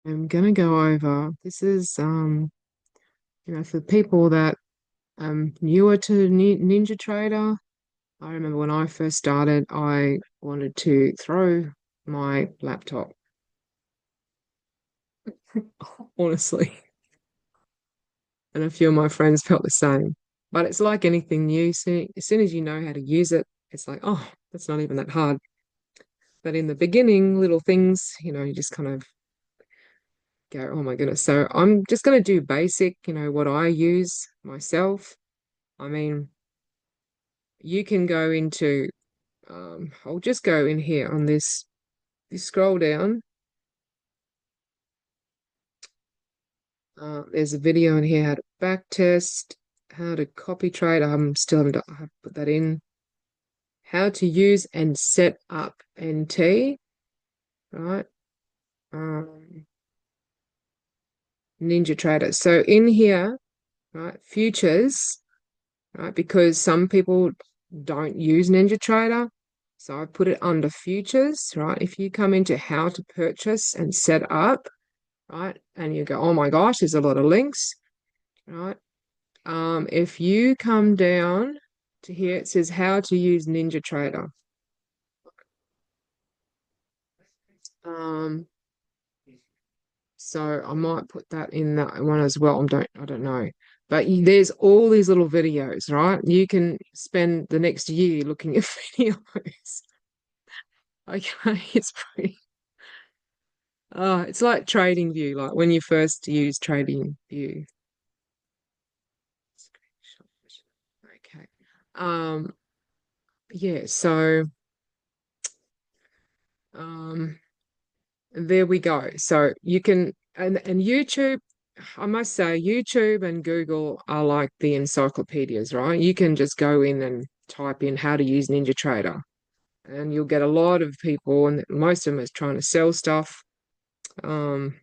I'm gonna go over. This is for people that newer to Ninjatrader. I remember when I first started, I wanted to throw my laptop, honestly, and a few of my friends felt the same. But it's like anything new. As soon as you know how to use it, it's like, oh, that's not even that hard. But in the beginning, little things, you just kind of go, oh my goodness. So I'm just going to do basic, what I use myself. I mean, you can go into, I'll just go in here on this. You scroll down, there's a video in here how to back test, how to copy trade. I'm still haven't I have put that in. How to use and set up NT, right? Um, Ninjatrader. So in here, right, futures, right? Because some people don't use NinjaTrader. So I put it under futures, right? If you come into how to purchase and set up, right, and you go, oh my gosh, there's a lot of links, right? If you come down to here, it says how to use NinjaTrader. Um, so I might put that in that one as well. I don't know. But there's all these little videos, right? You can spend the next year looking at videos. Okay, it's pretty. Oh, it's like Trading View, like when you first use Trading View. Okay. Um, yeah, so um there we go. So you can and YouTube, I must say YouTube and Google are like the encyclopedias, right? You can just go in and type in how to use NinjaTrader and you'll get a lot of people and most of them is trying to sell stuff. Um,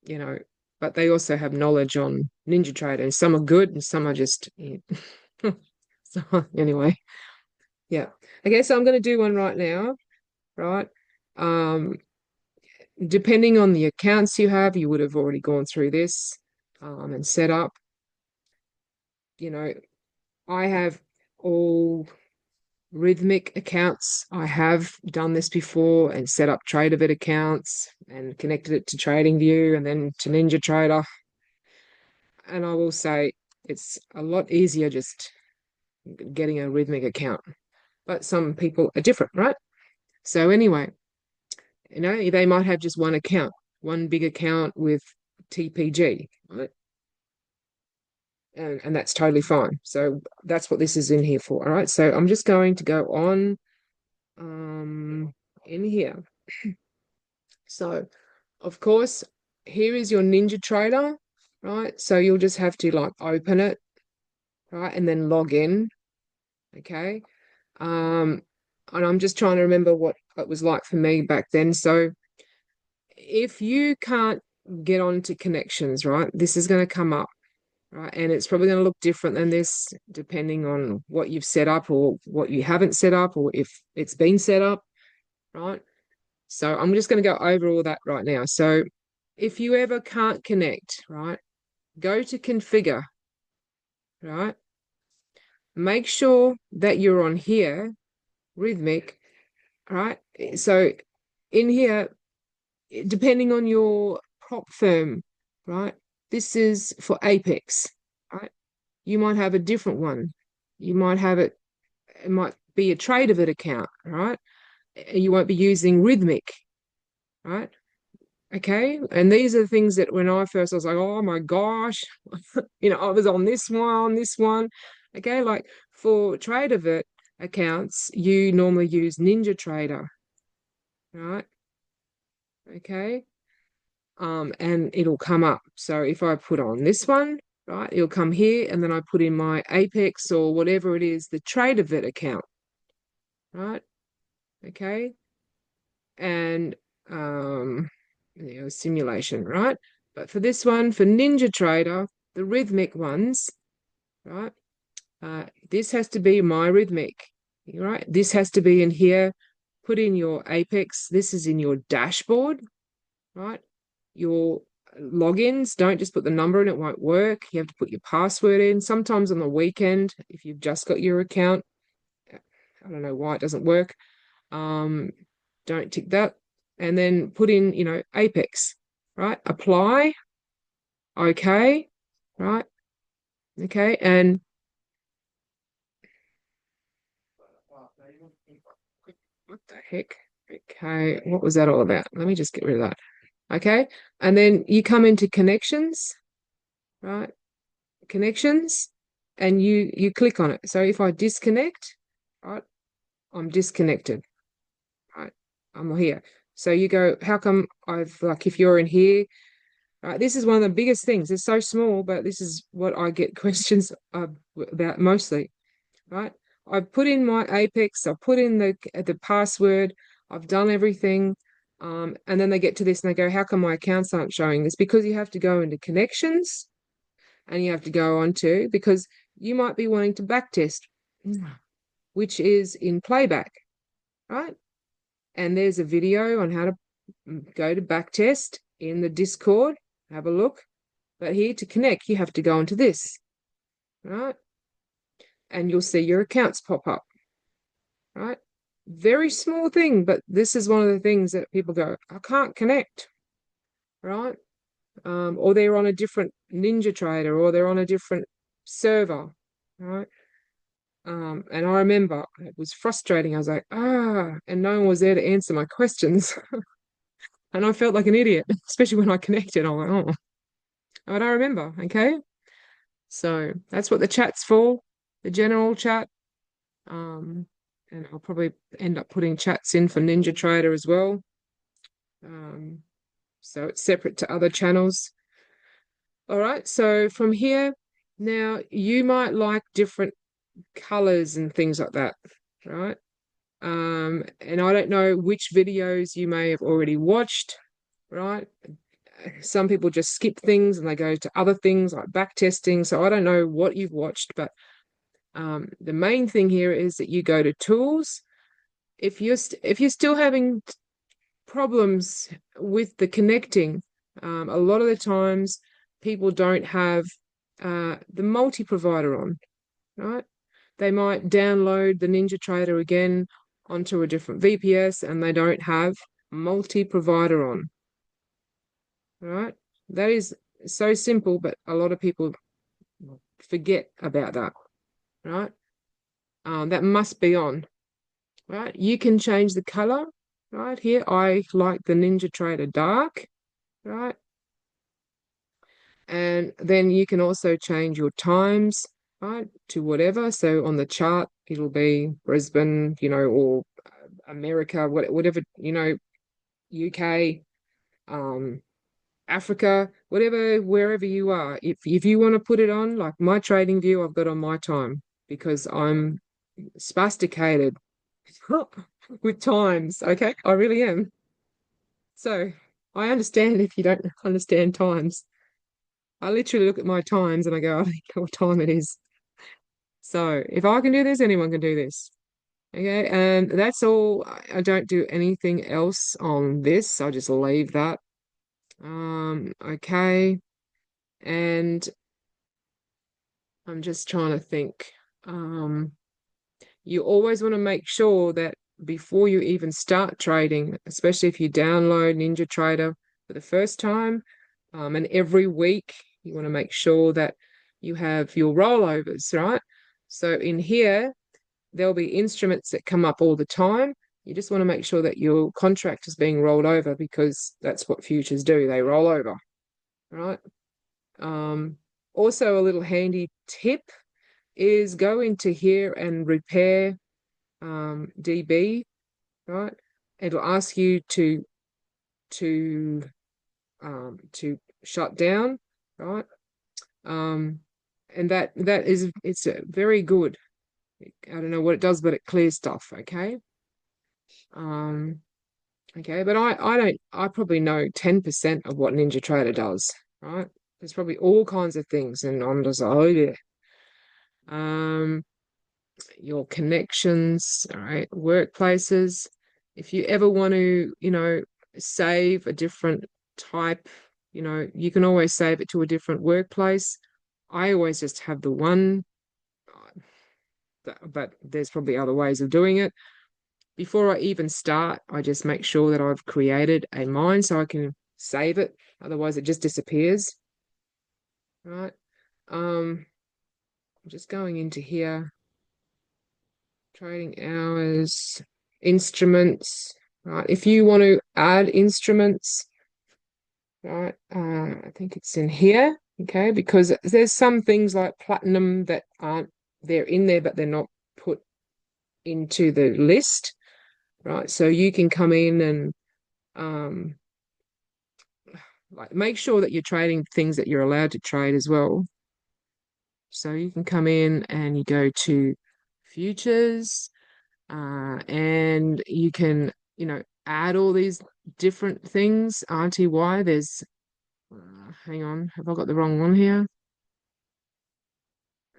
you know, but they also have knowledge on NinjaTrader, and some are good and some are just yeah. So anyway, yeah. Okay, so I'm going to do one right now, right? Um, Depending on the accounts you have, you would have already gone through this and set up. You know, I have all rhythmic accounts. I have done this before and set up TraderVit accounts and connected it to TradingView and then to NinjaTrader. And I will say it's a lot easier just getting a rhythmic account. But some people are different, right? So anyway, they might have just one account, one big account with TPG, right? And that's totally fine. So that's what this is in here for. All right. So I'm just going to go on in here. So of course, here is your NinjaTrader, right? So you'll just have to like open it, right? And then log in. Okay. Um, and I'm just trying to remember what it was like for me back then. So if you can't get onto connections, right, this is going to come up, right? And it's probably going to look different than this depending on what you've set up or what you haven't set up or if it's been set up, right? So I'm just going to go over all that right now. So if you ever can't connect, right, go to configure, right? Make sure that you're on here, rhythmic, right? So in here, depending on your prop firm, right? This is for Apex, right? You might have a different one. You might have it might be a TraderVit account, right? You won't be using Rhythmic, right? Okay. And these are the things that when I was like, oh my gosh, I was on this one. Okay. Like for TraderVit accounts, you normally use NinjaTrader, right? Okay. And it'll come up. So if I put on this one, right, it'll come here, and then I put in my Apex or whatever it is, the TraderVit account, right? Okay, and simulation, right? But for this one, for NinjaTrader, the rhythmic ones, right? This has to be my rhythmic, right? This has to be in here. Put in your Apex. This is in your dashboard, right? your logins. Don't just put the number in, it won't work. You have to put your password in. Sometimes on the weekend, if you've just got your account, I don't know why it doesn't work. Um, don't tick that. And then put in, Apex, right? Apply, okay, right? Okay, and what the heck? Okay, what was that all about? Let me just get rid of that. Okay, and then you come into connections, right? Connections, and you click on it. So if I disconnect, right, I'm disconnected, right? I'm here. So you go, how come I've like if you're in here, right? This is one of the biggest things. It's so small, but this is what I get questions about mostly, right? I've put in my Apex, I've put in the password, I've done everything. And then they get to this and they go, how come my accounts aren't showing this? Because you have to go into connections and you have to go on to, because you might be wanting to backtest, which is in playback, right? And there's a video on how to go to backtest in the Discord. Have a look. But here to connect, you have to go into this, right? And you'll see your accounts pop up, right? Very small thing, but this is one of the things that people go, I can't connect, right? Or they're on a different Ninjatrader, or they're on a different server, right? And I remember it was frustrating. I was like, and no one was there to answer my questions. And I felt like an idiot, especially when I connected. I'm like, oh, I don't remember. Okay. So that's what the chat's for, the general chat. Um, and I'll probably end up putting chats in for Ninjatrader as well. Um, so it's separate to other channels. All right. So from here, now you might like different colors and things like that, right? And I don't know which videos you may have already watched, right? Some people just skip things and they go to other things like back testing. So I don't know what you've watched, but the main thing here is that you go to tools. If you're still having problems with the connecting, a lot of the times people don't have the multi-provider on, right? They might download the NinjaTrader again onto a different VPS and they don't have multi-provider on, right? That is so simple, but a lot of people forget about that, right? That must be on, right? You can change the color, right? Here, I like the NinjaTrader dark, right? And then you can also change your times, right, to whatever. So on the chart, it'll be Brisbane, or America, whatever, UK, um, Africa, whatever, wherever you are. If you want to put it on, like my trading view, I've got on my time because I'm spasticated with times. Okay, I really am. So I understand if you don't understand times. I literally look at my times and I go, I don't know what time it is. So if I can do this, anyone can do this. Okay, and that's all. I don't do anything else on this. I just leave that. Okay. And I'm just trying to think. You always want to make sure that before you even start trading, especially if you download NinjaTrader for the first time, and every week you want to make sure that you have your rollovers, right? So in here, there'll be instruments that come up all the time. You just want to make sure that your contract is being rolled over because that's what futures do. They roll over, right? Um, Also, a little handy tip is go into here and repair DB, right? It'll ask you to to shut down, right? Um, and that is it's a very good. I don't know what it does, but it clears stuff. Okay. Um, okay, but I probably know 10% of what NinjaTrader does, right? There's probably all kinds of things, and I'm just like, oh yeah. Um, your connections, all right, workplaces. If you ever want to, save a different type, you can always save it to a different workplace. I always just have the one, but there's probably other ways of doing it. Before I even start, I just make sure that I've created a mine so I can save it. Otherwise, it just disappears. Right. I'm just going into here. Trading hours, instruments. Right. If you want to add instruments, right, I think it's in here. Okay, because there's some things like platinum that aren't, they're in there, but they're not put into the list. Right. So you can come in and um like make sure that you're trading things that you're allowed to trade as well. So you can come in and you go to futures, and you can, add all these different things. RTY, there's, hang on, have I got the wrong one here?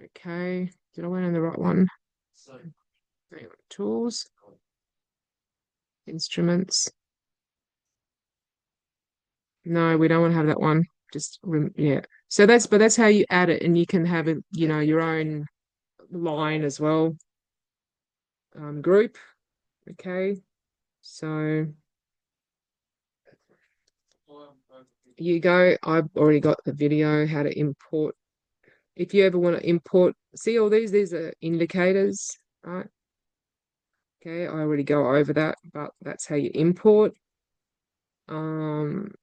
Okay, did I went in the right one? Hang on, tools, instruments. No, we don't want to have that one. Just, yeah. So that's how you add it, and you can have it, your own line as well, group. Okay, so you go. I've already got the video how to import. If you ever want to import, see all these are indicators, right? Okay, I already go over that, but that's how you import. Um,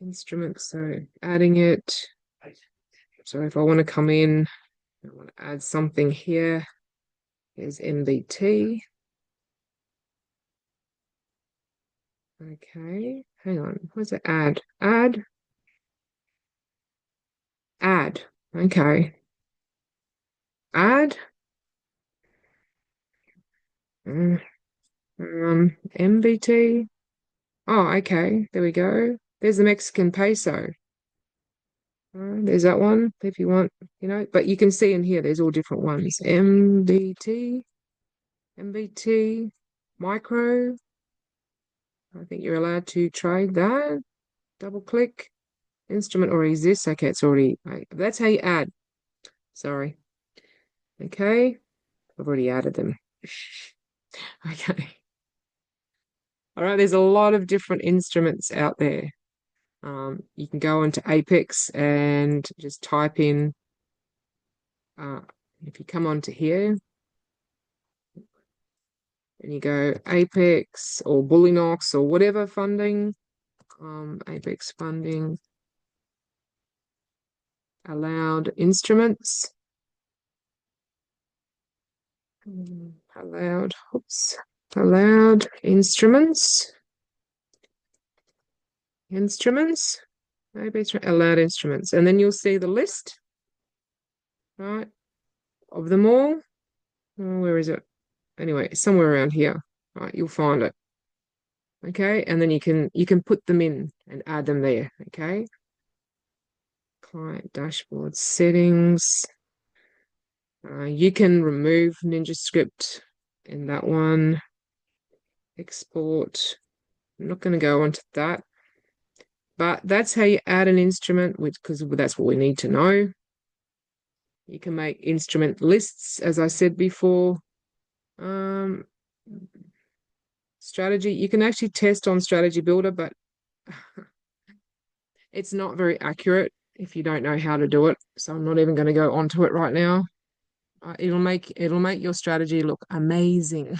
Instruments, so adding it. So if I want to come in, I want to add something here. There's NBT. Okay, hang on. Where's it? Add. Add. Add. Okay. Add. Mm, MBT. Oh, okay. There we go. There's the Mexican peso. There's that one if you want, but you can see in here there's all different ones. MBT, micro. I think you're allowed to trade that. Double click. Instrument already exists. Okay, it's already, that's how you add. Sorry. Okay, I've already added them. Okay. All right, there's a lot of different instruments out there. You can go into Apex and just type in, if you come onto here and you go Apex or Bullinox or whatever funding, Apex funding, allowed instruments, allowed instruments, maybe it's allowed instruments, and then you'll see the list, right, of them all. Oh, where is it? Anyway, somewhere around here, right? You'll find it. Okay, and then you can put them in and add them there. Okay, client dashboard settings. You can remove NinjaScript in that one. Export. I'm not going to go onto that, but that's how you add an instrument, because that's what we need to know. You can make instrument lists, as I said before. Strategy, you can actually test on Strategy Builder, but it's not very accurate if you don't know how to do it. So I'm not even going to go onto it right now. It'll make your strategy look amazing.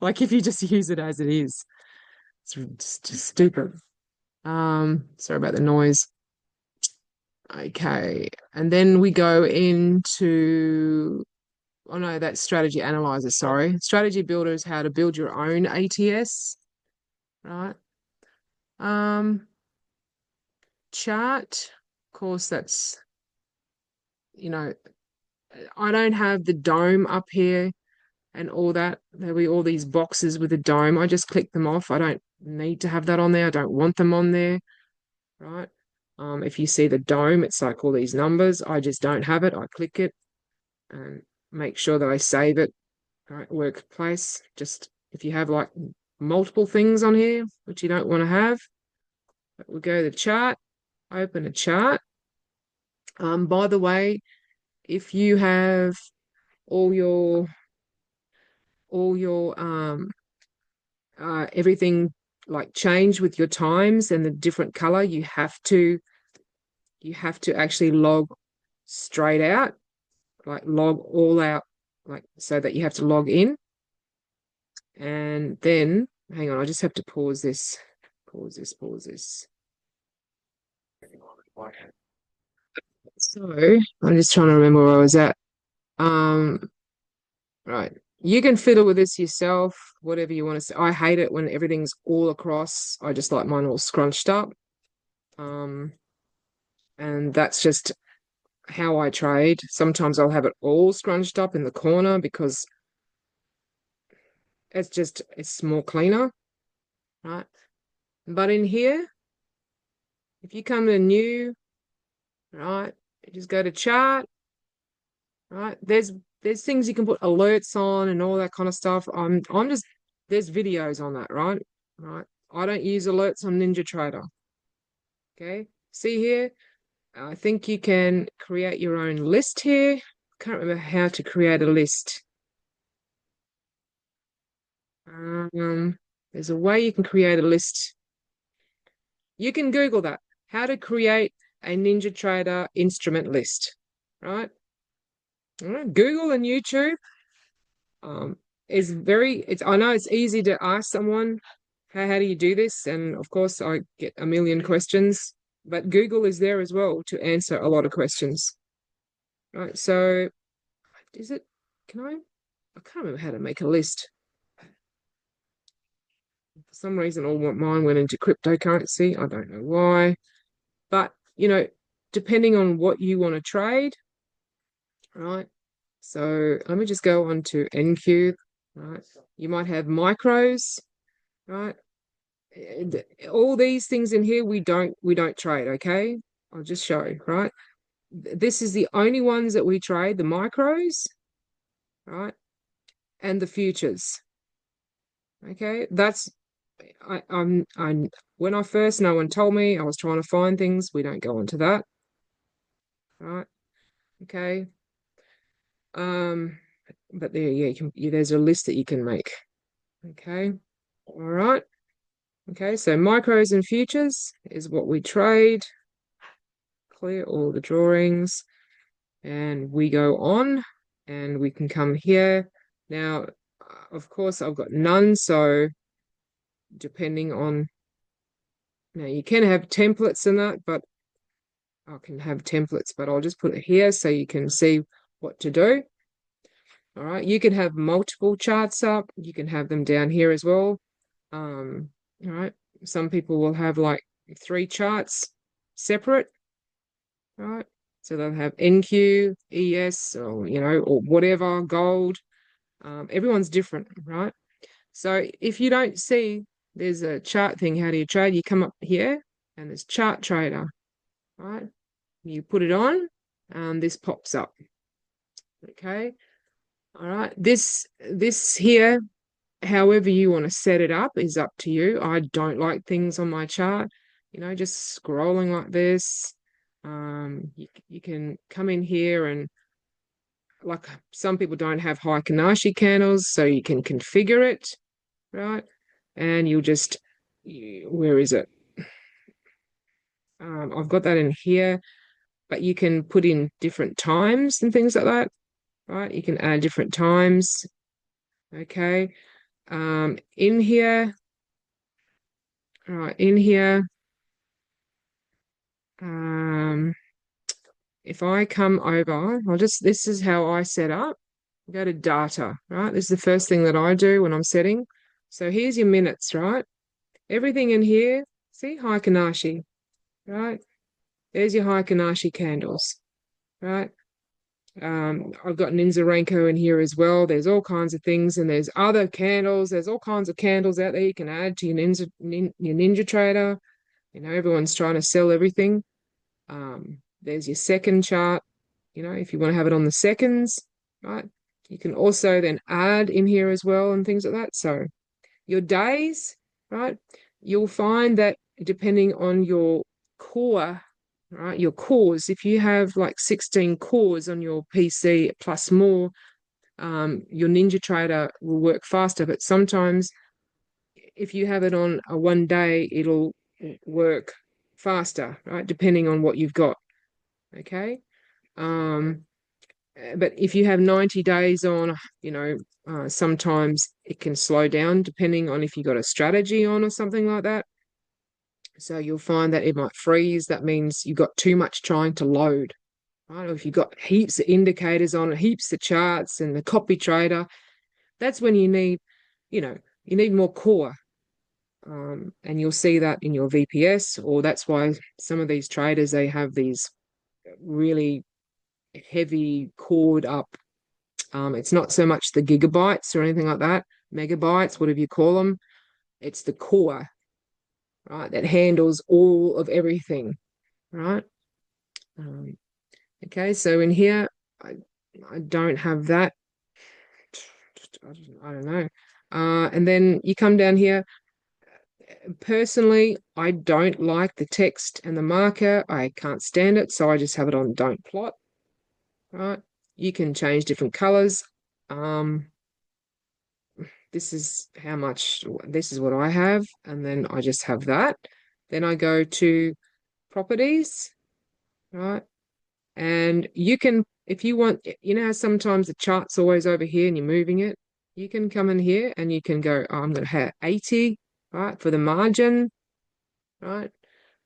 Like if you just use it as it is. It's just stupid. Sorry about the noise. Okay. And then we go into, oh no, that's Strategy Analyzer, sorry. Strategy Builder is how to build your own ATS, right? Chart, of course, that's, I don't have the dome up here and all that. There'll be all these boxes with a dome. I just click them off. I don't need to have that on there. I don't want them on there, right? If you see the dome, it's like all these numbers. I just don't have it. I click it and make sure that I save it. All right, workplace, just if you have like multiple things on here, which you don't want to have, we'll go to the chart, open a chart. By the way, if you have all your all your everything like change with your times and the different color, you have to actually log straight out, like log all out, like so that you have to log in. And then hang on, I just have to pause this. Pause this. So I'm just trying to remember where I was at. Um, right. You can fiddle with this yourself, whatever you want to say. I hate it when everything's all across. I just like mine all scrunched up. Um, and that's just how I trade. Sometimes I'll have it all scrunched up in the corner because it's more cleaner, right? But in here, if you come to new, right, you just go to chart, right? There's things you can put alerts on and all that kind of stuff. I'm just there's videos on that, right? Right. I don't use alerts on Ninjatrader. Okay. See here, I think you can create your own list here. Can't remember how to create a list. Um, there's a way you can create a list. You can Google that. How to create a Ninjatrader instrument list. Right? All right. Google and YouTube is it's I know it's easy to ask someone, how do you do this? And of course I get a million questions, but Google is there as well to answer a lot of questions. Right. So is it can I can't remember how to make a list. For some reason, all mine went into cryptocurrency. I don't know why. But, depending on what you want to trade, right? So let me just go on to NQ, right? You might have micros, right? All these things in here we don't trade, okay? I'll just show you, right? This is the only ones that we trade, the micros, right? And the futures. Okay, that's I'm when I first no one told me I was trying to find things, we don't go into that. Right. Okay. Um, but there, yeah, there's a list that you can make. Okay. All right. Okay, so micros and futures is what we trade. Clear all the drawings, and we go on, and we can come here. Now, of course, I've got none, so depending on now you can have templates in that, but I can have templates, but I'll just put it here so you can see what to do. All right, you can have multiple charts up. You can have them down here as well. All right, some people will have like 3 charts separate, right? So they'll have NQ, ES, or whatever, gold. Everyone's different, right? So if you don't see there's a chart thing, how do you trade? You come up here and there's chart trader, right? You put it on, this pops up. Okay. All right. This here, however you want to set it up is up to you. I don't like things on my chart, just scrolling like this. You can come in here and like some people don't have high Kanashi candles, so you can configure it, right? And you'll just, where is it? I've got that in here, but you can put in different times and things like that, right? You can add different times. Okay. In here, right, in here, if I come over, this is how I set up. Go to data, right? This is the first thing that I do when I'm setting. So here's your minutes, right? Everything in here, see, Heikkanashi, right? There's your Heikkanashi candles, right? I've got Ninjarenko in here as well. There's all kinds of things, and there's other candles. There's all kinds of candles out there you can add to your Ninjatrader. Everyone's trying to sell everything. There's your second chart. If you want to have it on the seconds, right? You can also then add in here as well and things like that. So your days, right? You'll find that depending on your core, right, your cores, if you have like 16 cores on your PC plus more, your NinjaTrader will work faster. But sometimes if you have it on a 1 day, it'll work faster, right? Depending on what you've got. Okay. Um, but if you have 90 days on, sometimes it can slow down depending on if you've got a strategy on or something like that. So you'll find that it might freeze. That means you've got too much trying to load, right? Or if you've got heaps of indicators on, heaps of charts and the copy trader, that's when you know, you need more core. And you'll see that in your VPS, or that's why some of these traders, they have these really heavy cored up. It's not so much the gigabytes or anything like that, megabytes, whatever you call them. It's the core, right, that handles all of everything, right? Um, okay, so in here, I don't have that. I don't know. And then you come down here. Personally, I don't like the text and the marker. I can't stand it, so I just have it on don't plot, right? You can change different colors. Um, this is this is what I have, and then I just have that. Then I go to properties, right? And you can, if you want, how sometimes the chart's always over here and you're moving it, you can come in here and you can go, oh, I'm going to have 80, right, for the margin, right?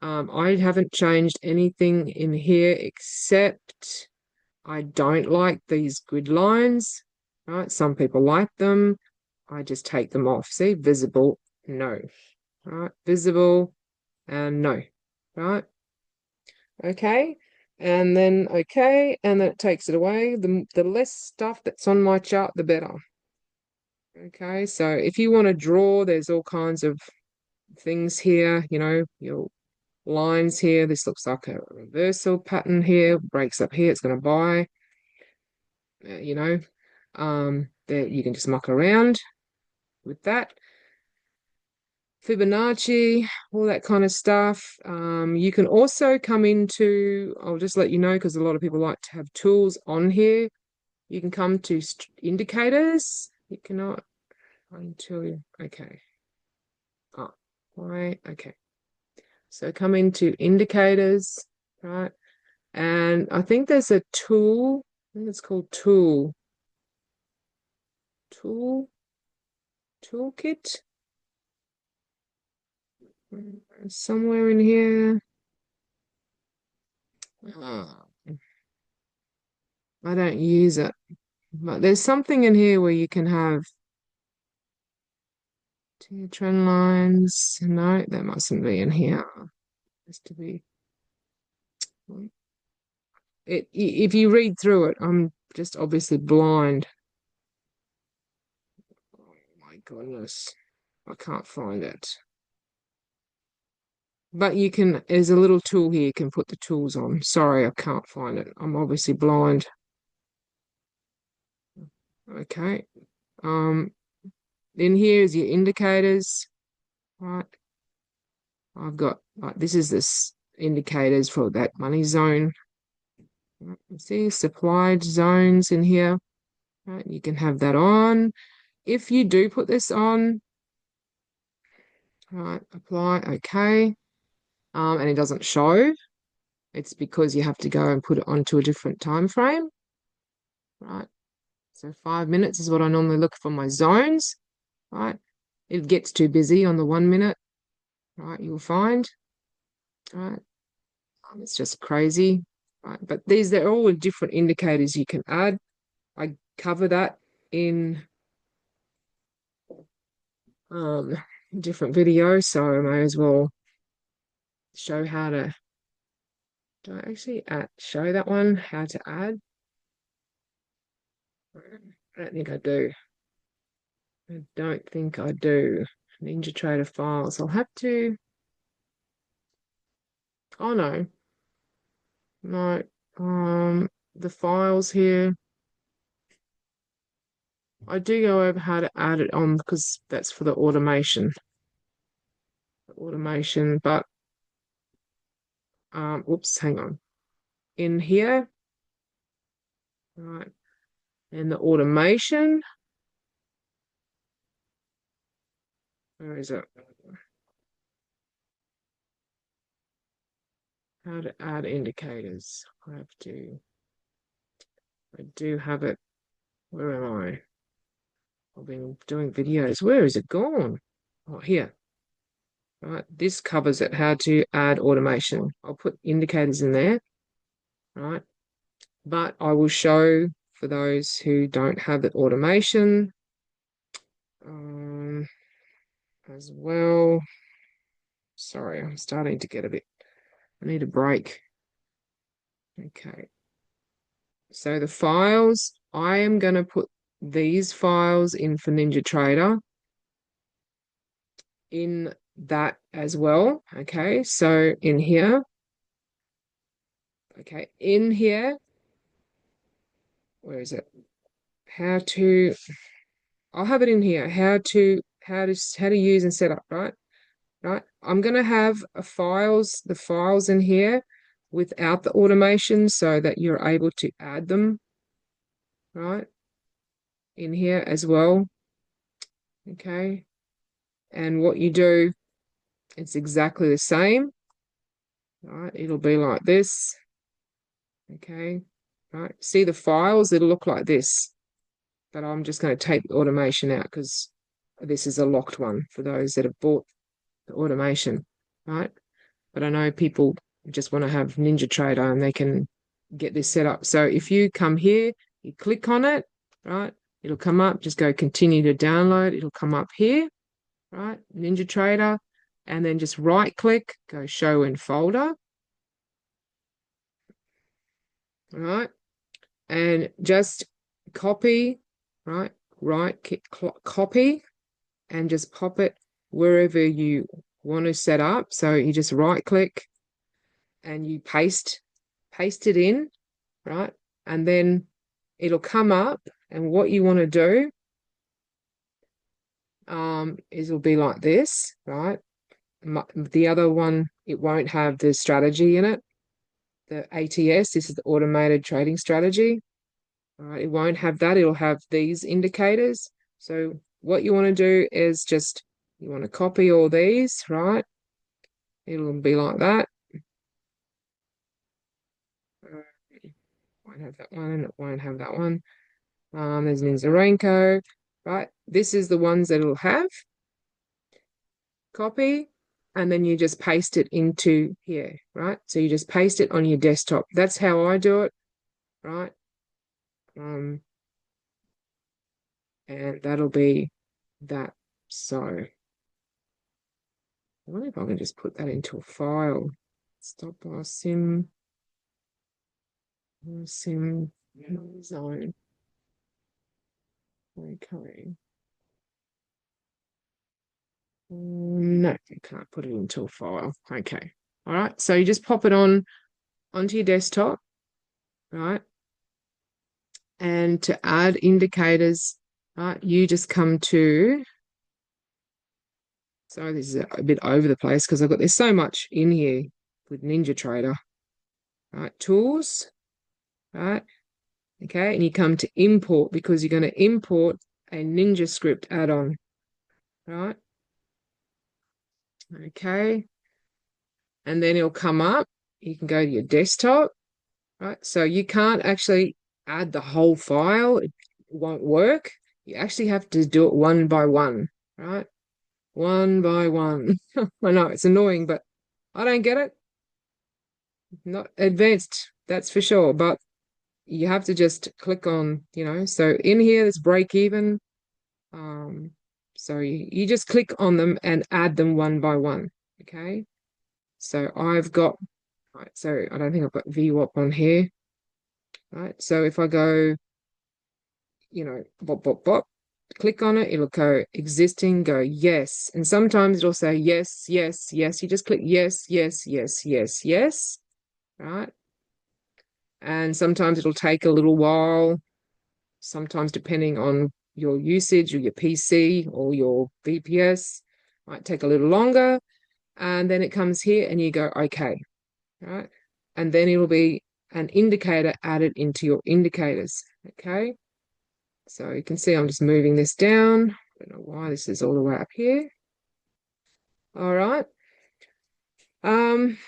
I haven't changed anything in here except I don't like these grid lines, right? Some people like them. I just take them off. See, visible, no, right? Visible and no, right? Okay. And then okay, and then it takes it away. The less stuff that's on my chart, the better. Okay, so if you want to draw, there's all kinds of things here, your lines here. This looks like a reversal pattern here, breaks up here, it's going to buy, that you can just muck around with that. Fibonacci, all that kind of stuff. You can also come into, I'll just let you know because a lot of people like to have tools on here. You can come to indicators. You cannot until you, okay. Oh, why? Okay. So come into indicators, right? And I think there's a tool. I think it's called tool, toolkit. Somewhere in here. Oh, I don't use it. But there's something in here where you can have two trend lines. No, that mustn't be in here. It has to be. If you read through it, I'm just obviously blind. Oh my goodness. I can't find it. But there's a little tool here you can put the tools on. Sorry, I can't find it. I'm obviously blind. Okay. Um, then here's your indicators, right? I've got, this is this indicators for that money zone. Right, see supplied zones in here. Right, you can have that on. If you do put this on, right, apply, okay, and it doesn't show, it's because you have to go and put it onto a different time frame, right? So 5 minutes is what I normally look for my zones, right? It gets too busy on the 1 minute, right? You'll find, right? It's just crazy, right? But they're all different indicators you can add. I cover that in um different videos, so I may as well show how to. Do I actually show that one how to add? I don't think I do. I don't think I do. NinjaTrader files. I'll have to. Oh no, no. The files here. I do go over how to add it on because that's for the automation. But whoops, hang on. In here, right, in the automation, where is it? How to add indicators. I do have it. Where am I? I've been doing videos. Where is it gone? Oh, here. Right, this covers it, how to add automation. I'll put indicators in there, right? But I will show for those who don't have the automation um, as well. Sorry, I'm starting to get a bit, I need a break. Okay. So the files, I am going to put these files in for Ninjatrader in that as well. Okay. So in here, okay, in here, where is it? How to, I'll have it in here. How to use and set up, right? Right. I'm going to have the files in here without the automation so that you're able to add them, right? In here as well. Okay. And what you do, it's exactly the same, right? It'll be like this. Okay. Right. See the files, it'll look like this. But I'm just going to take the automation out because this is a locked one for those that have bought the automation, right? But I know people just want to have Ninjatrader and they can get this set up. So if you come here, you click on it, right? It'll come up, just go continue to download. It'll come up here, right? Ninjatrader, and then just right click, go show in folder, right? And just copy, right? Copy and just pop it wherever you want to set up. So you just right click and you paste it in, right? And then it'll come up, and what you want to do is it'll be like this, right? The other one, it won't have the strategy in it. The ATS, this is the automated trading strategy. All right, it won't have that. It'll have these indicators. So what you want to do is just, you want to copy all these, right? It'll be like that. It won't have that one, and it won't have that one. There's Ninjarenko, right? This is the ones that it'll have. Copy, and then you just paste it into here, right? So you just paste it on your desktop. That's how I do it, right? And that'll be that. So I wonder if I can just put that into a file. Stop loss sim zone. Okay. No, you can't put it into a file. Okay. All right. So you just pop it onto your desktop, right? And to add indicators, right, you just come to, sorry, this is a bit over the place because there's so much in here with Ninjatrader, right? Tools, right? Okay. And you come to import because you're going to import a NinjaScript add-on, right? Okay. And then it'll come up. You can go to your desktop, right? So you can't actually add the whole file. It won't work. You actually have to do it one by one, right? One by one. I know it's annoying, but I don't get it. Not advanced, that's for sure. But you have to just click on, so in here, there's break even. So you just click on them and add them one by one. Okay. So I've got, right, so I don't think I've got VWAP on here. Right. So if I go, bop, bop, bop, click on it, it'll go existing, go yes. And sometimes it'll say yes, yes, yes. You just click yes, yes, yes, yes, yes. Right. And sometimes it'll take a little while, sometimes depending on, your usage or your PC or your VPS. Might take a little longer. And then it comes here and you go, okay, right? And then it'll be an indicator added into your indicators. Okay. So you can see I'm just moving this down. I don't know why this is all the way up here. All right. Um,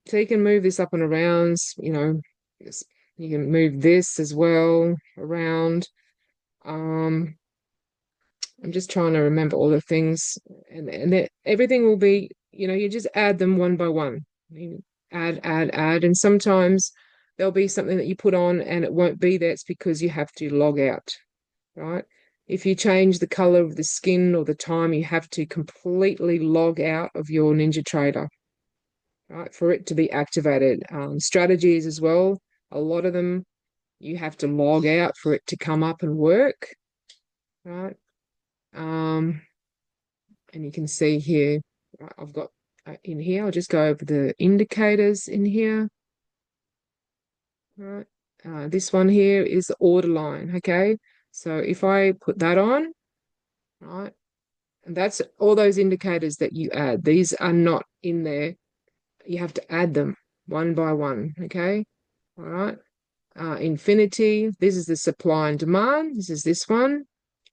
so you can move this up and around, you can move this as well around. Um, I'm just trying to remember all the things, and everything will be, you just add them one by one. You add, and sometimes there'll be something that you put on and it won't be there. It's because you have to log out, right? If you change the color of the skin or the time, you have to completely log out of your NinjaTrader, right, for it to be activated. Strategies as well, a lot of them you have to log out for it to come up and work, right? Um, and you can see here, right, I've got in here, I'll just go over the indicators in here, right? This one here is the order line, okay? So if I put that on, right, and that's all those indicators that you add. These are not in there. You have to add them one by one, okay? All right. Infinity, this is the supply and demand. This is this one,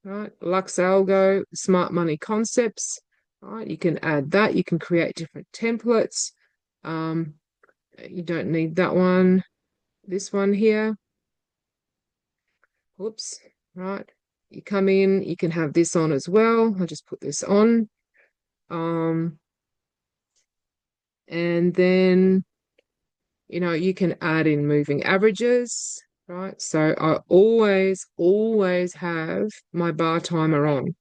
right? Lux Algo, smart money concepts, right? You can add that. You can create different templates. Um, you don't need that one. This one here, whoops, right? You come in, you can have this on as well. I'll just put this on. And then, you can add in moving averages, right? So I always have my bar timer on,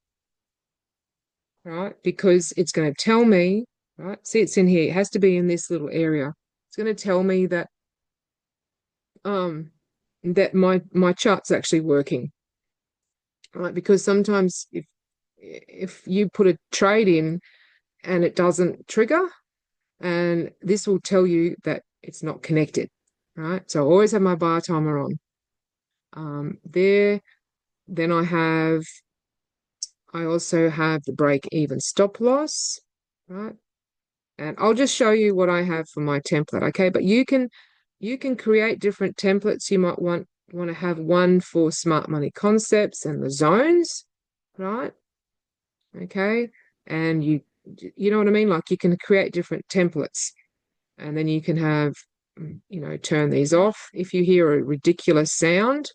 right? Because it's going to tell me, right? See, it's in here. It has to be in this little area. It's going to tell me um that my chart's actually working, right? Because sometimes if you put a trade in and it doesn't trigger, and this will tell you that it's not connected, right? So I always have my bar timer on. There, then I also have the break even stop loss, right? And I'll just show you what I have for my template, okay? But you can create different templates. You might want to have one for smart money concepts and the zones, right? Okay. And you know what I mean? Like you can create different templates and then you can have, turn these off. If you hear a ridiculous sound,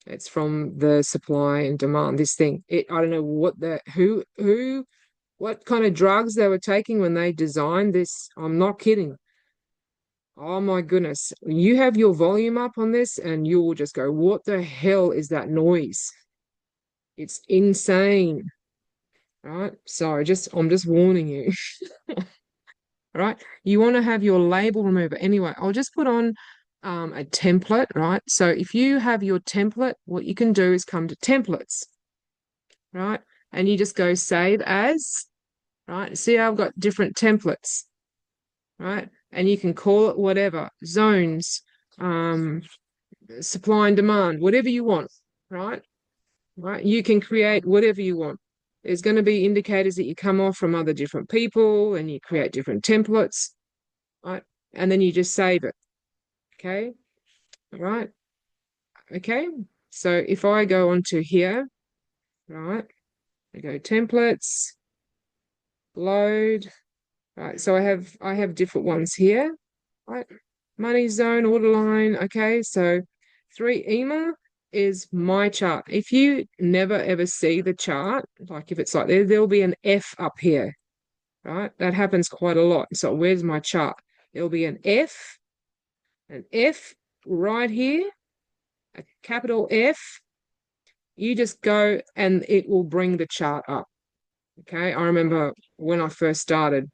it's from the supply and demand. This thing, I don't know what kind of drugs they were taking when they designed this. I'm not kidding. Oh my goodness. You have your volume up on this and you will just go, what the hell is that noise? It's insane. Right? So I'm just warning you. Right? You want to have your label remover. Anyway, I'll just put on a template, right? So if you have your template, what you can do is come to templates, right? And you just go save as, right? See, I've got different templates, right? And you can call it whatever, zones, supply and demand, whatever you want, right? Right? You can create whatever you want. There's going to be indicators that you come off from other different people and you create different templates, right? And then you just save it. Okay. All right. Okay. So if I go onto here, right, I go templates, load, right. So I have different ones here, right? Money zone, order line. Okay. So 3 EMA is my chart. If you never ever see the chart, like if it's like there'll be an F up here, right? That happens quite a lot. So where's my chart? There'll be an F right here, a capital F. You just go and it will bring the chart up. Okay. I remember when I first started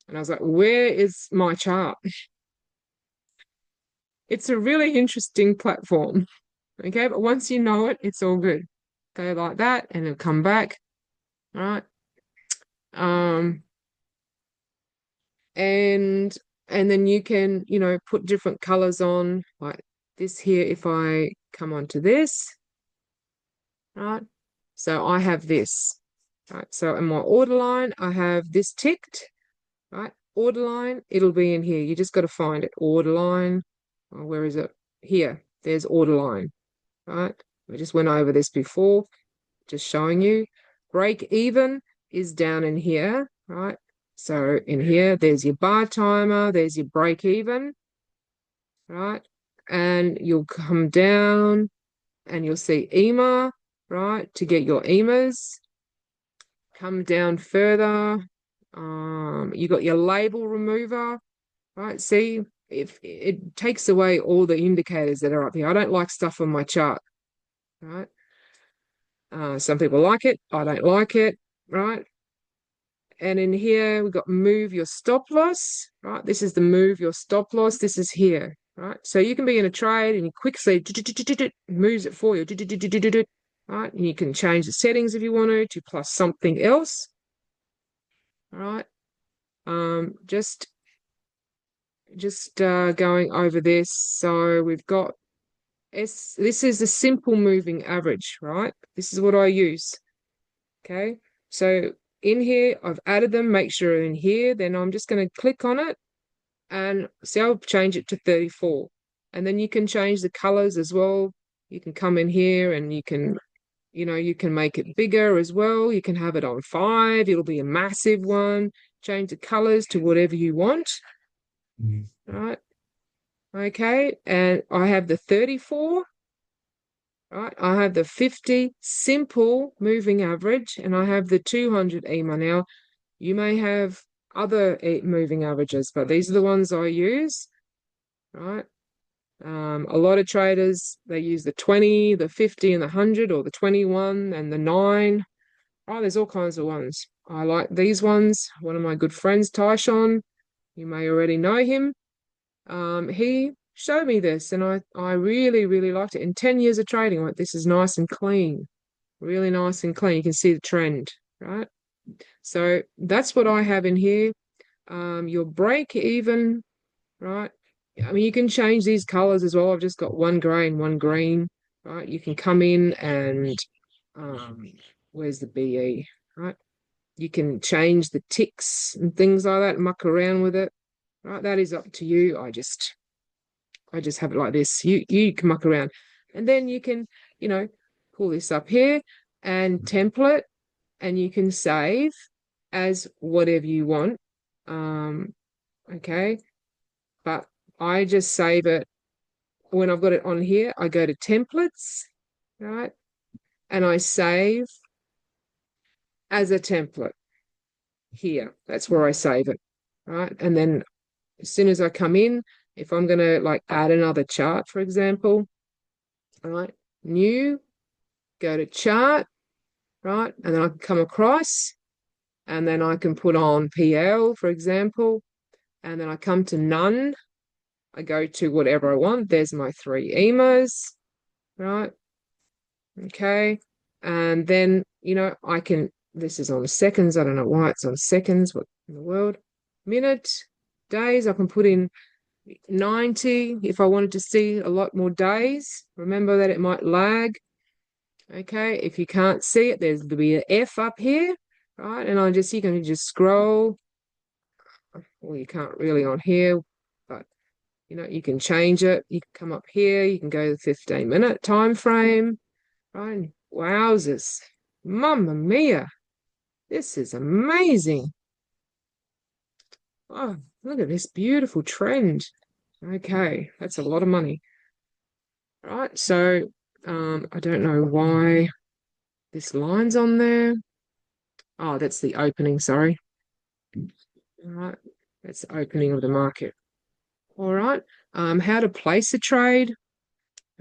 and I was like, where is my chart? It's a really interesting platform. Okay. But once you know it, it's all good. Go like that and it'll come back. All right. Um, and then you can, put different colors on like this here. If I come onto this, right? So I have this, right? So in my order line, I have this ticked, right? Order line, it'll be in here. You just got to find it. Order line. Oh, where is it? Here. There's order line, right? We just went over this before, just showing you. Break even is down in here, right? So in here, there's your bar timer, there's your break even, right? And you'll come down and you'll see EMA, right? To get your EMAs, come down further. You got your label remover, right? See, if it takes away all the indicators that are up here. I don't like stuff on my chart, right? Some people like it. I don't like it, right? And in here, we've got move your stop loss, right? This is the move your stop loss. This is here, right? So you can be in a trade and you quickly moves it for you, right? And you can change the settings if you want to plus something else, right? Just going over this. So we've got this is the simple moving average, right? This is what I use. Okay. So in here, I've added them, make sure in here, then I'm just going to click on it and see, I'll change it to 34. And then you can change the colors as well. You can come in here and you can, you can make it bigger as well. You can have it on 5. It'll be a massive one. Change the colors to whatever you want. Right. Okay. And I have the 34. Right. I have the 50 simple moving average and I have the 200 EMA. Now, you may have other moving averages, but these are the ones I use. Right. A lot of traders, they use the 20, the 50 and the 100 or the 21 and the 9. Oh, there's all kinds of ones. I like these ones. One of my good friends, Tyshawn, you may already know him. He showed me this and I really, really liked it. In 10 years of trading, I went, this is nice and clean, really nice and clean. You can see the trend, right? So that's what I have in here. Your break even, right? I mean, you can change these colors as well. I've just got one gray and one green, right? You can come in and where's the BE, right? You can change the ticks and things like that, muck around with it, right? That is up to you. I just have it like this. You can muck around. And then you can, pull this up here and template and you can save as whatever you want. Okay. But I just save it when I've got it on here. I go to templates, right? And I save as a template here. That's where I save it, right? And then as soon as I come in, if I'm going to like add another chart, for example, all right, new, go to chart, right? And then I can come across and then I can put on PL, for example, and then I come to none. I go to whatever I want. There's my 3 EMAs, right? Okay. And then, I can, this is on seconds. I don't know why it's on seconds. What in the world? Minute, days. I can put in 90 if I wanted to see a lot more days. Remember that it might lag. Okay. If you can't see it, there'll be an F up here, right? And you can just scroll. Well, you can't really on here, but you can change it. You can come up here. You can go to the 15-minute time frame. Right? Wowzers. Mamma mia. This is amazing. Oh, look at this beautiful trend. Okay, that's a lot of money. Right, so I don't know why this line's on there. Oh, that's the opening, sorry. All right, that's the opening of the market. All right, how to place a trade.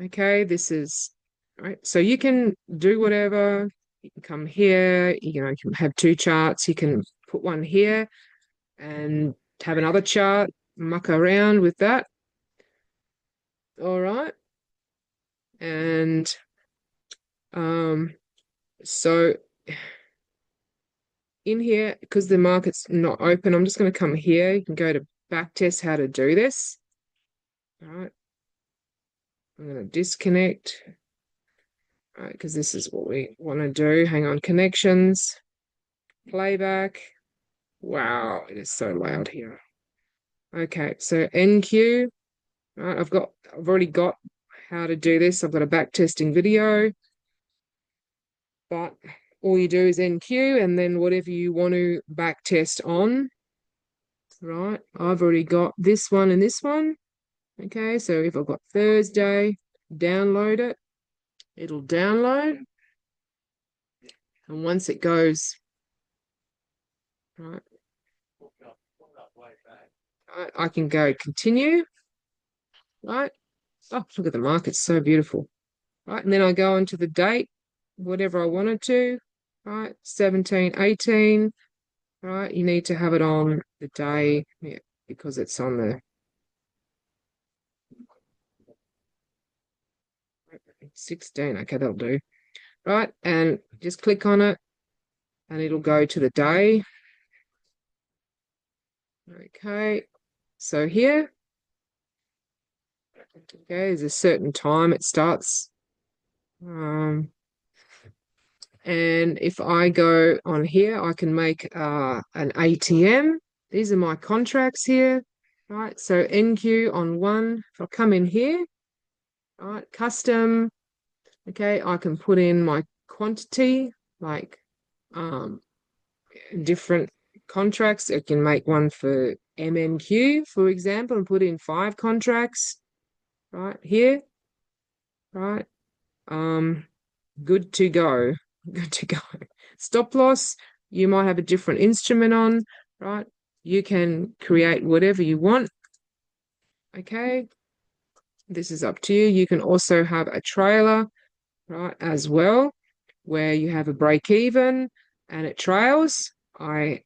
Okay, this is right. So you can do whatever. You can come here, you can have 2 charts. You can put one here and have another chart, muck around with that. All right. And so in here, because the market's not open, I'm just going to come here. You can go to back test how to do this. All right. I'm going to disconnect. right? Because this is what we want to do. Hang on, connections, playback. Wow, it is so loud here. Okay, so NQ, right? I've already got how to do this. I've got a back testing video, but all you do is NQ and then whatever you want to back test on, right? I've already got this one and this one. Okay, so if I've got Thursday, download it, it'll download. And once it goes, right, I can go continue, right? Oh, look at the market, so beautiful, right? And then I go into the date, whatever I wanted to, right? 17, 18, right? You need to have it on the day, yeah, because it's on the 16. Okay, that'll do, right? And just click on it and it'll go to the day. Okay, so here, okay, there's a certain time it starts. And if I go on here, I can make an ATM. These are my contracts here, right? So NQ on one, if I come in here, right, custom, okay, I can put in my quantity, like um, different contracts. I can make one for MNQ, for example, and put in 5 contracts, right, here, right? Um, good to go. Good to go. Stop loss, you might have a different instrument on, right? You can create whatever you want. Okay. This is up to you. You can also have a trailer, right, as well, where you have a break even and it trails. I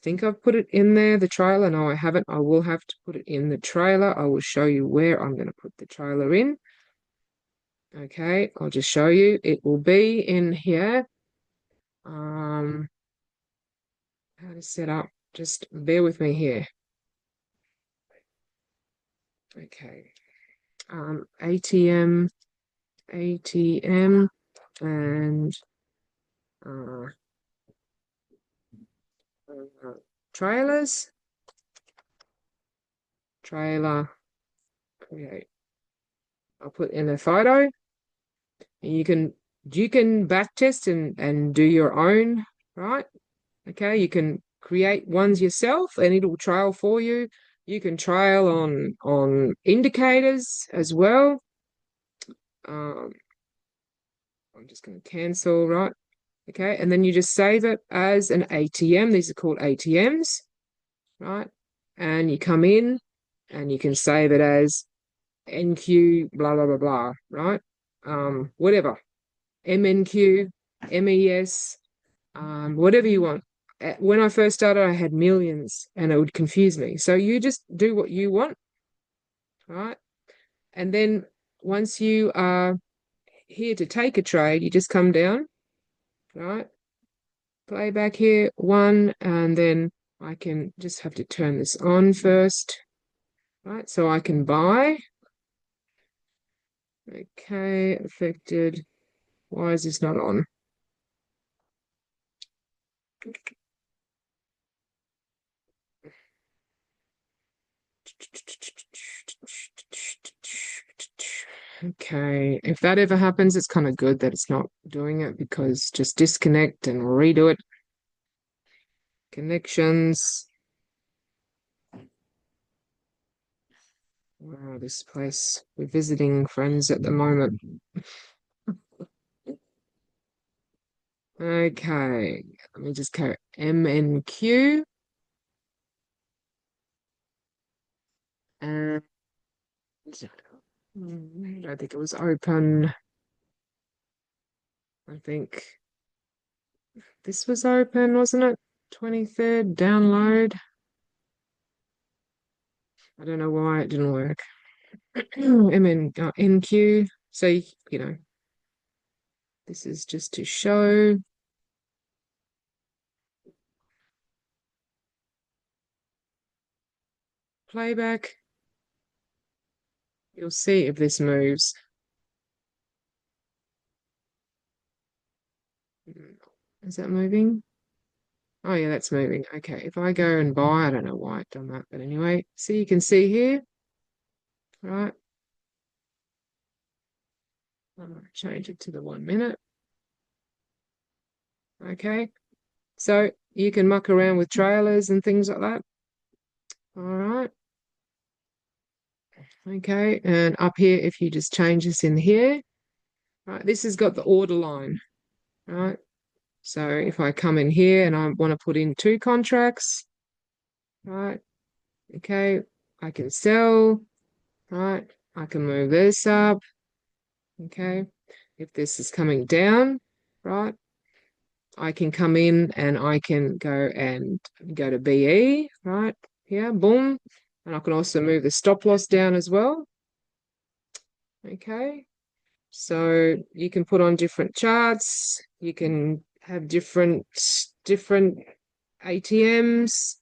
think I've put it in there, the trailer. No, I haven't. I will have to put it in the trailer. I will show you where I'm going to put the trailer in. Okay, I'll just show you. It will be in here. How to set up. Just bear with me here. Okay. ATM, ATM, and uh, trailers, trailer, create. I'll put in a photo. And you can back test and do your own, right? Okay, you can create ones yourself and it'll trail for you. You can trail on indicators as well. Um, I'm just going to cancel, right? Okay, and then you just save it as an ATM. These are called ATMs, right? And you come in and you can save it as NQ, blah, blah, blah, blah, right? Whatever. MNQ, MES, whatever you want. When I first started, I had millions and it would confuse me. So you just do what you want, right? And then once you are here to take a trade, you just come down, right? Play back here, one, and then I can just have to turn this on first, right? So I can buy. Okay, affected. Why is this not on? Okay, if that ever happens, it's kind of good that it's not doing it because just disconnect and redo it. Connections. Wow, this place. We're visiting friends at the moment. Okay, let me just go MNQ. And I don't think it was open. I think this was open, wasn't it? 23rd, download. I don't know why it didn't work. NQ. So, this is just to show. Playback. You'll see if this moves. Is that moving? Oh yeah, that's moving. Okay, if I go and buy, I don't know why I've done that, but anyway, so you can see here, right? I'm gonna change it to the 1 minute. Okay, so you can muck around with trailers and things like that. All right. Okay, and up here, if you just change this in here, right, this has got the order line, right? So if I come in here and I want to put in 2 contracts, right? Okay, I can sell, right? I can move this up, okay? If this is coming down, right? I can come in and I can go to BE, right? Here, boom. And I can also move the stop loss down as well. Okay. So you can put on different charts. You can have different ATMs.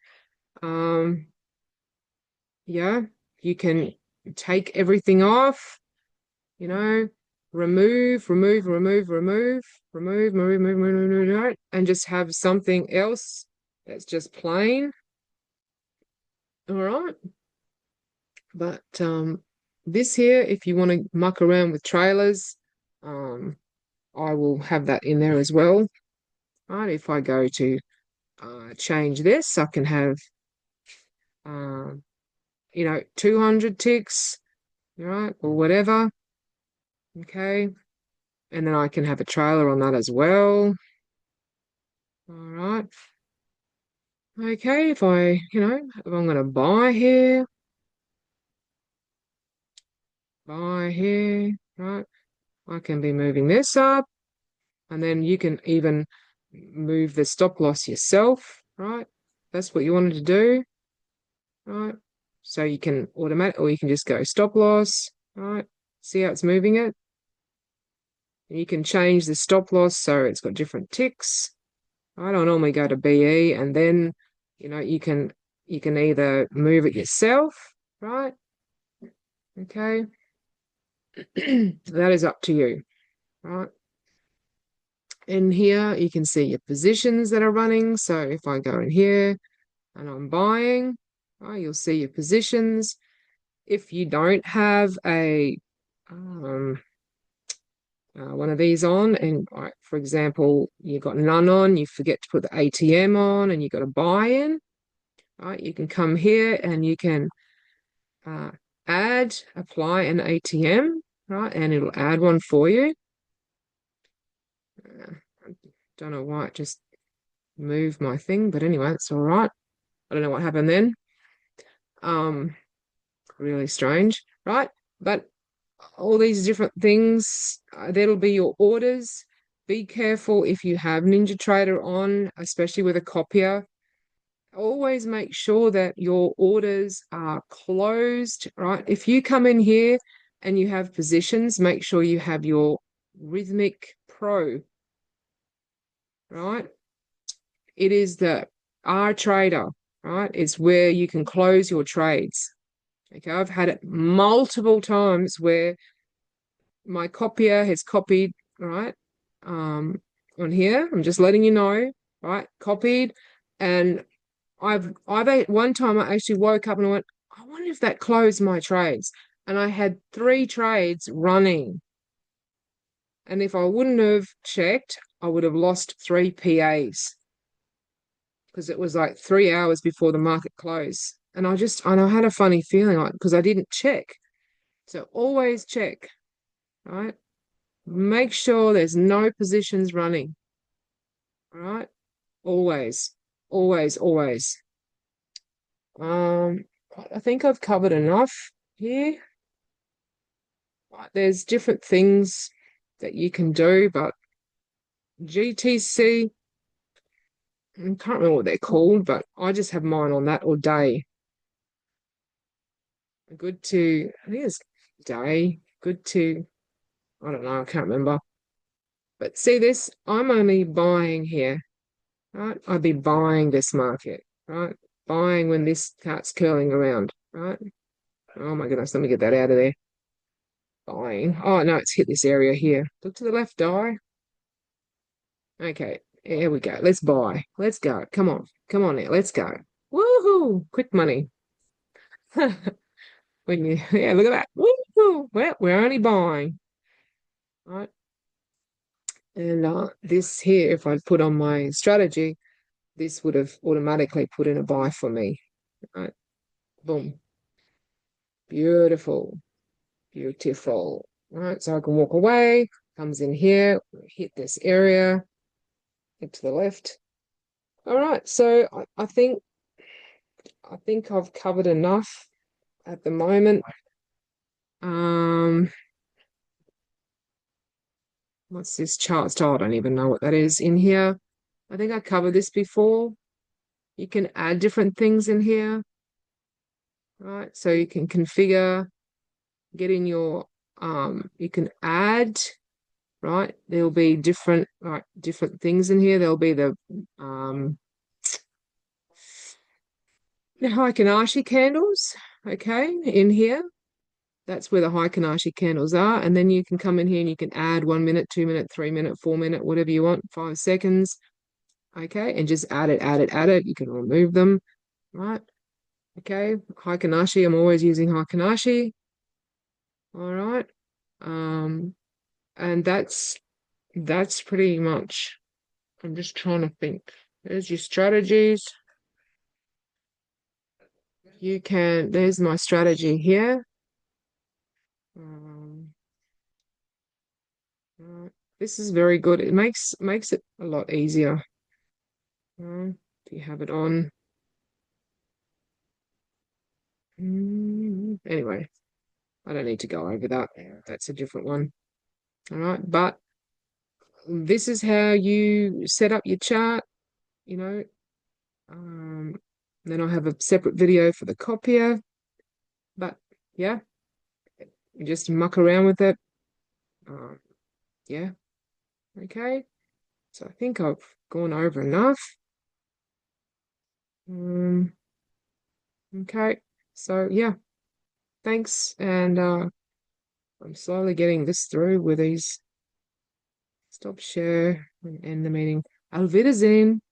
Yeah, you can take everything off, you know, remove, and just have something else that's just plain. All right. But this here, if you want to muck around with trailers, um, I will have that in there as well. Right. If I go to change this, I can have, uh, 200 ticks, right, or whatever. Okay. And then I can have a trailer on that as well. All right. Okay. If I'm going to buy here, right, I can be moving this up. And then you can even move the stop loss yourself, right? That's what you wanted to do, right? So you can or you can just go stop loss, right? See how it's moving it? You can change the stop loss so it's got different ticks. I don't normally go to BE and then, you can either move it yourself, right? Okay. That is up to you, right? In here, you can see your positions that are running. So if I go in here and I'm buying, you'll see your positions. If you don't have um, one of these on, and for example, you've got none on, you forget to put the ATM on, and you've got a buy in, right? You can come here and you can uh, apply an ATM, right? And it'll add one for you. I don't know why it just moved my thing, but anyway, it's all right. I don't know what happened then. Um, Really strange, right? But all these different things, that'll be your orders. Be careful if you have Ninjatrader on, especially with a copier. Always make sure that your orders are closed, right? If you come in here and you have positions, make sure you have your Rhythmic Pro, right? It is the R Trader, right? It's where you can close your trades. Okay, I've had it multiple times where my copier has copied, right? On here, I'm just letting you know, right? Copied, and I've one time I actually woke up and I went, I wonder if that closed my trades, and I had 3 trades running, and if I wouldn't have checked, I would have lost 3 PAs because it was like 3 hours before the market closed, and I had a funny feeling like because I didn't check, so always check, right? Make sure there's no positions running. All right. Always, always, always. Um, I think I've covered enough here. There's different things that you can do, but GTC, I can't remember what they're called, but I just have mine on that all day. I think it's day, I don't know, I can't remember. But see this, I'm only buying here, right? I'd be buying this market, right? Buying when this starts curling around, right? Oh my goodness, let me get that out of there. Buying. Oh no, it's hit this area here. Look to the left, die. Okay. Here we go. Let's buy. Let's go. Come on. Come on now. Let's go. Woohoo! Quick money. When you, yeah, look at that. Woohoo! Well, we're only buying. Right. And this here, if I put on my strategy, this would have automatically put in a buy for me. Right. Boom. Beautiful. Beautiful. Right. So I can walk away, comes in here, hit this area, hit to the left. All right. So I think I've covered enough at the moment. Um, what's this chart style? I don't even know what that is in here. I think I covered this before. You can add different things in here, right? So you can configure, get in your you can add, right? There'll be different things in here. There'll be the Haikanashi candles, okay, in here. That's where the Haikanashi candles are. And then you can come in here and you can add 1 minute, 2 minute, 3 minute, 4 minute, whatever you want, 5 seconds. Okay, and just add it, add it, add it. You can remove them, right? Okay, Haikanashi, I'm always using Haikanashi. All right. Um, and that's pretty much, I'm just trying to think. There's your strategies. There's my strategy here. Um, this is very good. It makes it a lot easier. If you have it on. Anyway, I don't need to go over that. That's a different one. All right, but this is how you set up your chart, you know. Um, then I'll have a separate video for the copier. But yeah, you just muck around with it. Um, yeah, okay. So I think I've gone over enough. Okay, so yeah, thanks. And I'm slowly getting this through with these stop share and end the meeting. Auf Wiedersehen.